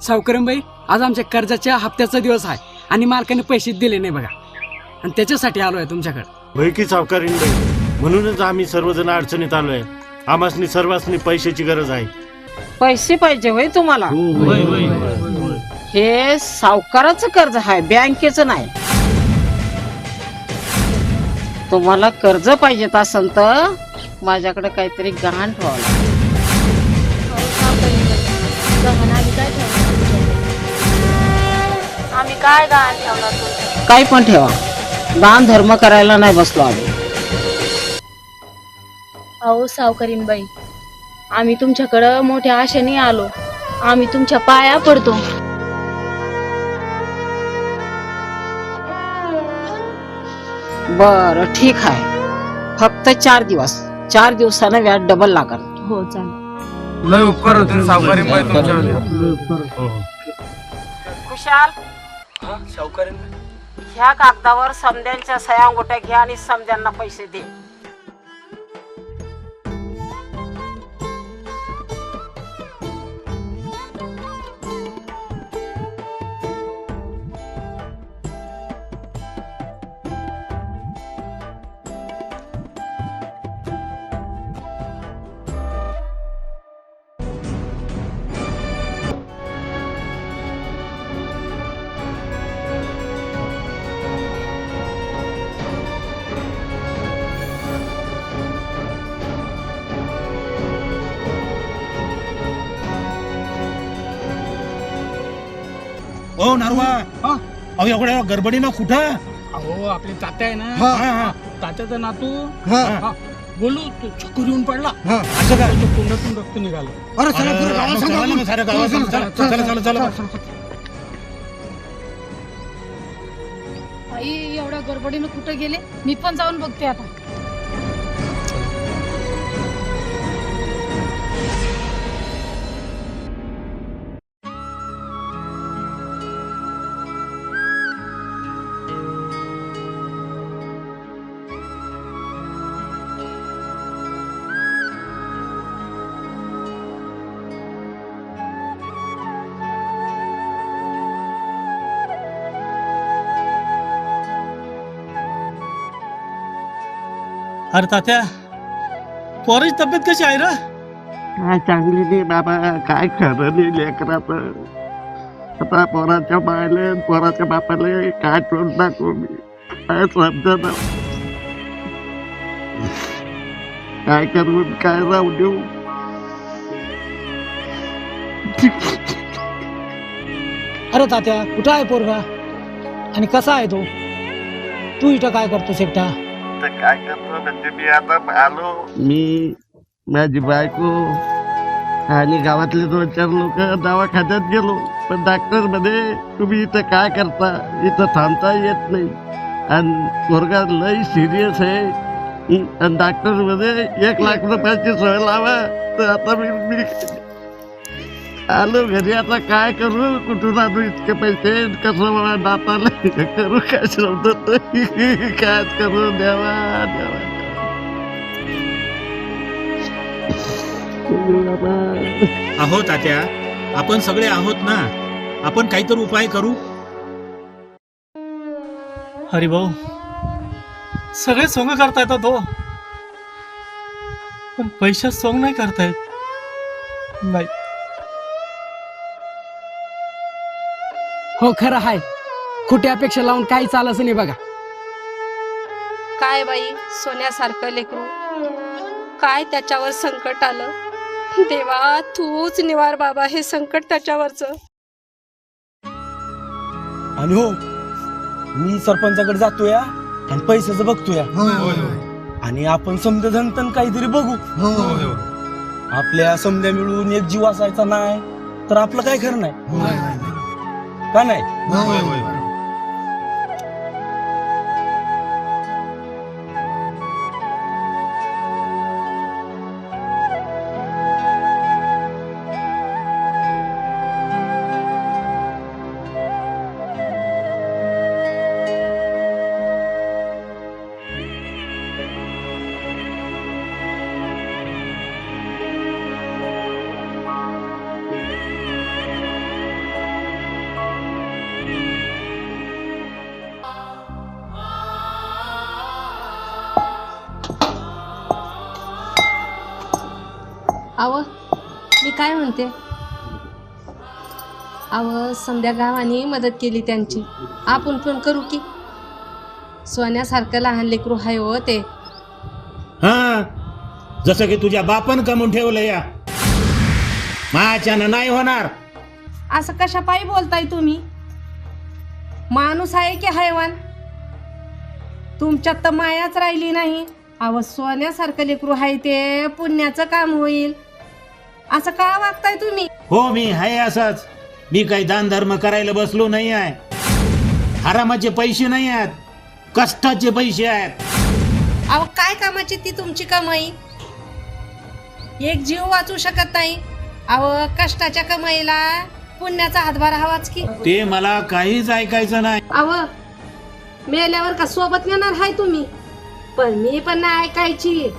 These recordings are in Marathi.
सावकरबाई, आज आमच्या कर्जाच्या हप्त्याचा दिवस आहे आणि मालकाने पैसे दिले नाही बघा, आणि त्याच्यासाठी आलोय तुमच्याकडे. होय की सावकारीणबाई, म्हणूनच आम्ही सर्वजण अडचणीत आलोय. आम्हासनी सर्वांनी पैशाची गरज आहे. पैसे पाहिजे होय तुम्हाला? हे सावकाराचं कर्ज आहे, बँकेचं नाही. तुम्हाला कर्ज पाहिजेत असेल तर माझ्याकडे काहीतरी गहाण ठेवावं लागेल. आम्ही काय गहाण ठेवणार? काही पण ठेवा, दान धर्म करायला नाही बसलो आम्ही. अहो सावकारीणबाई, आम्ही तुमच्याकडं मोठ्या आशेने आलो. आम्ही तुमच्या पाया पडतो. बरं ठीक आहे, फक्त 4 दिवस. 4 दिवसानं व्याज डबल लागल. हो चालेल. लय उपकार होते सावकारीणबाई तुमच्यावर. खुशाल, ह्या कागदावर समद्यांच्या सह्या अंगठ्या घ्या आणि समद्यांना पैसे दे. ओ नारवा, अहो एवढ्या गडबडीनं कुठं? अहो आपले तात्या आहे ना, तात्याचा नातू बोलू तो चक्कर येऊन पडला. असं काय? तोंडातून रक्त निघालं. अरे चला पुढे गावाला सांगा ना, साऱ्या गावाला सांगा. चला चला. आई एवढ्या गडबडीनं कुठं गेले? मी पण जाऊन बघते आता. अरे तात्या, पोराची तब्येत कशी आहे रे? काय चांगली नाही बाबा, काय खरं नाही लेकराचं. आता पोराच्या बायले पोराच्या बापाले काय टोल टाकू मी, काय समजत. काय करून काय राहू देऊ. अरे तात्या, कुठं आहे पोरगा आणि कसा आहे तो? तू इथं काय करतोस एकटा? काय करतो म्हणजे मी आता आलो, मी माझी बायको आणि गावातले 2-4 लोक दवाखान्यात गेलो. पण डॉक्टर मध्ये तुम्ही इथं काय करता, इथं थांबता येत नाही आणि पोरगा लई सिरियस आहे. आणि डॉक्टर मध्ये 1 लाख रुपयाची सोय लावा. तर आता मी आलो घरी. आता काय करू, कुठून आणू इतके पैसे, कसं मला दाताला करू, काय समजत काय करू. देवा देवा अहो तात्या, आपण सगळे आहोत ना, आपण काहीतरी उपाय करू. हरिभाऊ, सगळे सोंग करता येतात हो, पण पैशात सोंग नाही करतायत. नाही हो खरं आहे, खोट्या अपेक्षा लावून काही चालच नाही बघा. काय बाई, सोन्यासारखं लेकरू, काय त्याच्यावर संकट आलं. देवा तूच निवार बाबा हे संकट त्याच्यावरच. आणि हो, मी सरपंचाकडे जातोय आणि पैशाचं बघतोय, आणि आपण समजा जनतन काहीतरी बघू. आपल्या समजा मिळून एक जीव असायचा नाही तर आपलं काय खरं नाही का नाही? अव मी काय म्हणते, अव समध्या गावाने मदत केली त्यांची, आपण पण करू की? सोन्यासारखं लहान लेकरू हाय हो ते. हा, जसं की तुझ्या बापान कमवून ठेवलं या, माझ्यानं नाही होणार. असं कशा पायी बोलताय तुम्ही? माणूस आहे की हैवान? तुमच्यात तर मायाच राहिली नाही. अव सोन्यासारखं लेकरू आहे ते, पुण्याचं काम होईल. असं का वागताय तुम्ही? हो, मी आहे असंच. मी काही दान धर्म करायला बसलो नाही आहे. हरामाचे पैसे नाही आहेत, कष्टाचे पैसे आहेत. अहो काय कामाची ती तुमची कमाई? एक जीव वाचू शकत नाही. अहो कष्टाच्या कमाईला पुण्याचा हातभार हवाच की. ते मला काहीच ऐकायचं नाही. अव मेल्यावर का सोबत नेणार हाय तुम्ही? पण मी पण नाही ऐकायची.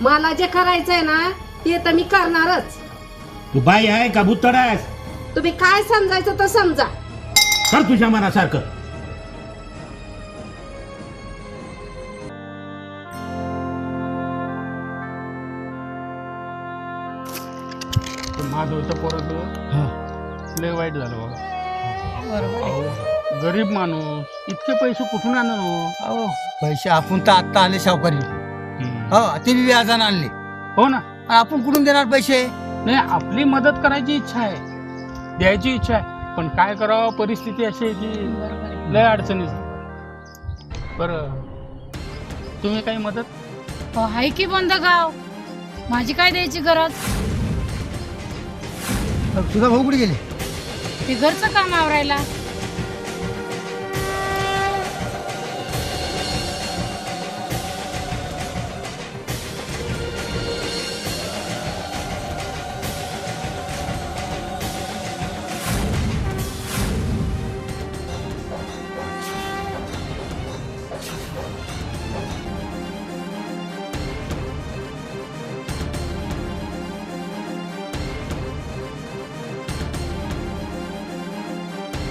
मला जे करायचंय ना ते तर मी करणारच. तू बाई आहे का भुतड आहेस? तुम्ही काय समजायचं तर समजा. कर तुझ्या मनासारखं. माधवच्या पोराचं लय वाईट झालं बाबा. अहो, गरीब माणूस इतके पैसे कुठून आणणार हो? पैसे आपण तर आत्ता आले सावकारी. हो, ते बी व्याजानं आणले. हो ना. आपण कुठून देणार पैसे? नाही, आपली मदत करायची इच्छा आहे, द्यायची इच्छा आहे, पण काय करावं, परिस्थिती अशी आहे की लय अडचणीच. बरं, तुम्ही काही मदत? आहे की बंद गाव, माझी काय द्यायची गरज? तुझा भाऊ कुठे गेले? ते घरचं काम आवरायला.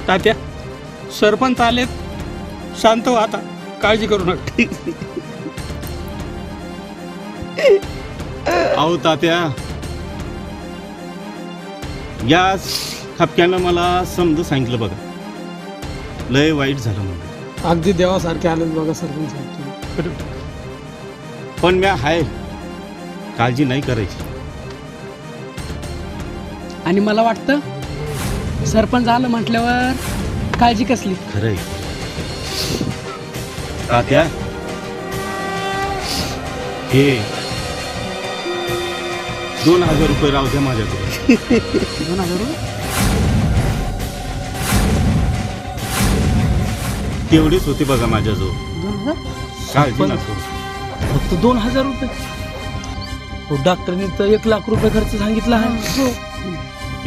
तात्या, सरपंच आलेत, शांत व्हा आता, काळजी करू नका. अहो तात्या, या खपक्यानं मला समज सांगितलं बघा, लय वाईट झालं म्हणून. अगदी देवासारखे आले बघा सरपंच. पण मी आहे, काळजी नाही करायची. आणि मला वाटतं सरपंच आलं म्हटल्यावर काळजी कसली. खरंय तात्या, हे 2000 रुपये राहू द्या माझ्याकडे. 2000 रुपये? तेवढीच होती बघा माझ्याजवळ. 2000? काळजी नको. फक्त 2000 रुपये? डॉक्टरने तर 1 लाख रुपये खर्च सांगितला आहे.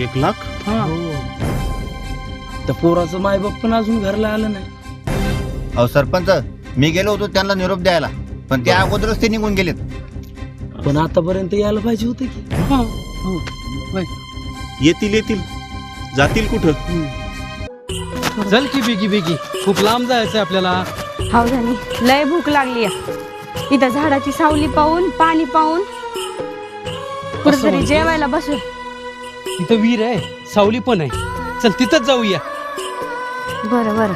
1 लाख? हा. तर पोराचं मायबाप पण अजून घरला आलं नाही. अहो सरपंच, मी गेलो होतो त्यांना निरोप द्यायला, पण त्या अगोदरच ते निघून गेलेत. पण आतापर्यंत यायला पाहिजे होते की. येतील जातील कुठं? चल की बेगी बेगी, खूप लांब जायचंय आपल्याला. हाव झाली, लय भूक लागली. इथं झाडाची सावली पाहून, पाणी पाहून कुठेतरी जेवायला बसू. तिथं विहीर आहे, सावली पण आहे. चल तिथंच जाऊया. बरं बरं.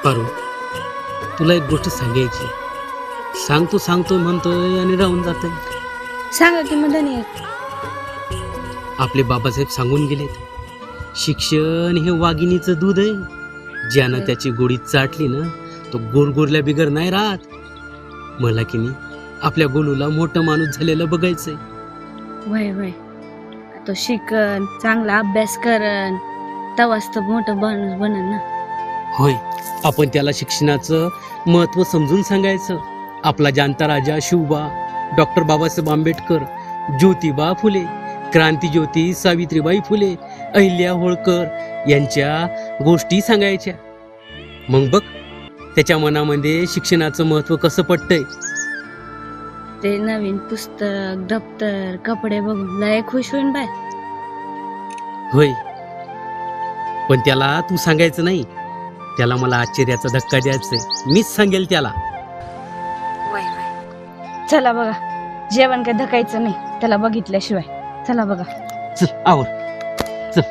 पारू, तुला एक गोष्ट सांगायची. सांगतो म्हणतोय आणि राहून जातोय. सांगा की मदनी. आपले बाबासाहेब सांगून गेलेत, शिक्षण हे वाघिणीचं दूध आहे. ज्यानं त्याची गोडी चाटली ना, तो गोरगोरल्या बिगर नाही राहत. मला की नाही आपल्या गोलूला मोठं माणूस झालेलं बघायचंय. वय वय तो शिकन चांगला अभ्यास करन तेव्हाच तर मोठं माणूस बनन ना. होय, आपण त्याला शिक्षणाचं महत्त्व समजून सांगायचं. आपला जाणता राजा शिवबा, डॉक्टर बाबासाहेब आंबेडकर, ज्योतिबा फुले, क्रांतिज्योती सावित्रीबाई फुले, अहिल्या होळकर यांच्या गोष्टी सांगायच्या. मग बघ त्याच्या मनामध्ये शिक्षणाचं महत्त्व कसं पटतंय. ते नवीन पुस्तक दप्तर कपडे बघून लय खुश होईन बाय. होय, पण त्याला तू सांगायचं नाही. त्याला मला आश्चर्याचा धक्का द्यायचंय. मीच सांगेल त्याला. वय वय चला बघा, जेवण काय धकायचं नाही त्याला बघितल्याशिवाय. चला बघा. चल आवर. चल.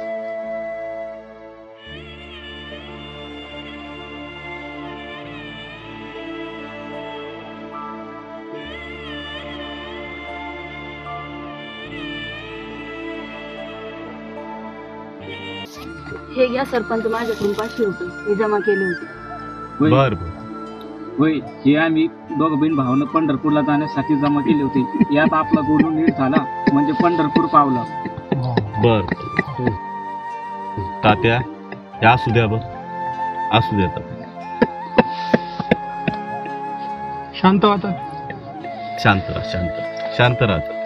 हे घ्या सरपंच, माझ्याकडून 500 रुपये मी जमा केले होते. बर होय, हे आम्ही दोघ बहीण भावानं पंढरपूरला जाण्यासाठी जमा केले होते. यात आपला गोडू नीट झाला म्हणजे पंढरपूर पावला. बर. तात्या हे असू द्या बघ, असू द्या तात्या. शांत होता. शांत राहा, शांत शांत राहा.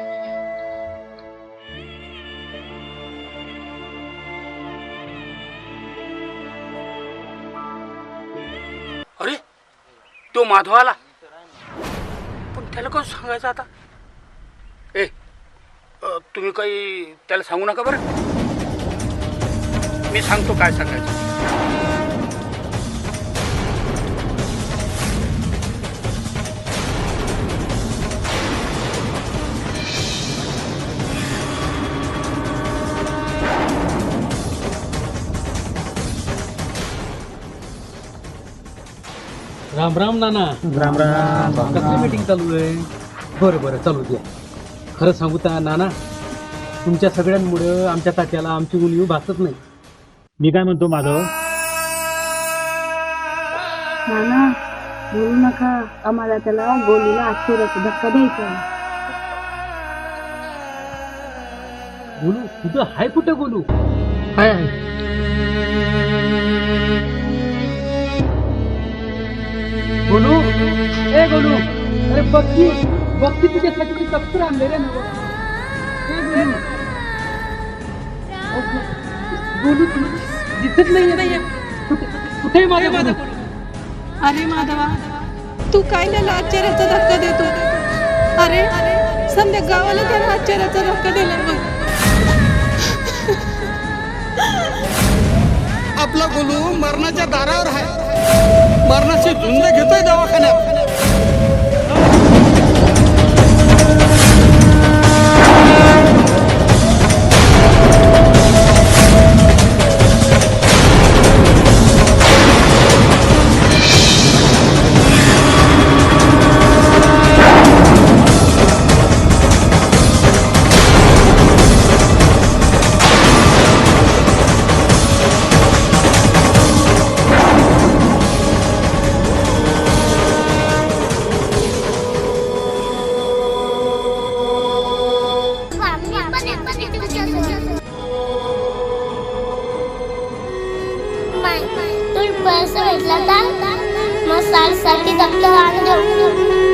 अरे तो माधव आला, पण त्याला कसं सांगायचं आता. तुम्ही काही त्याला सांगू नका बरं. मी सांगतो काय सांगायचं. राम राम नाना. राम राम. कसली मीटिंग चालू आहे. बरं बरं चालू द्या. खरं सांगू का नाना, तुमच्या सगळ्यांमुळं आमच्या तात्याला आमची उणीव भासत नाही. मी काय म्हणतो माधव, नाना बोलू नका, आम्हाला त्याला गोलीला आश्चर्याचा धक्का द्यायचा. बोलू कुठं हाय, कुठं बोलू. हाय गोलू, ए गोलू, अरे बघती बघती तुझ्यासाठी ते दप्तर आणले रे. गोलू दिसत नाही. कुठे माझा माझा. अरे माधवा, तू काय त्याला आश्चर्याचा धक्का देतो. अरे समजा गावाला त्याला आश्चर्याचा धक्का दिला बघ. आपला गोलू मरणाच्या दारावर आहे. मरणाची झुंज घेतोय दवाखान्यात. पैसे भेटला तर मग साडीसाठी दप्तर आणून देऊ.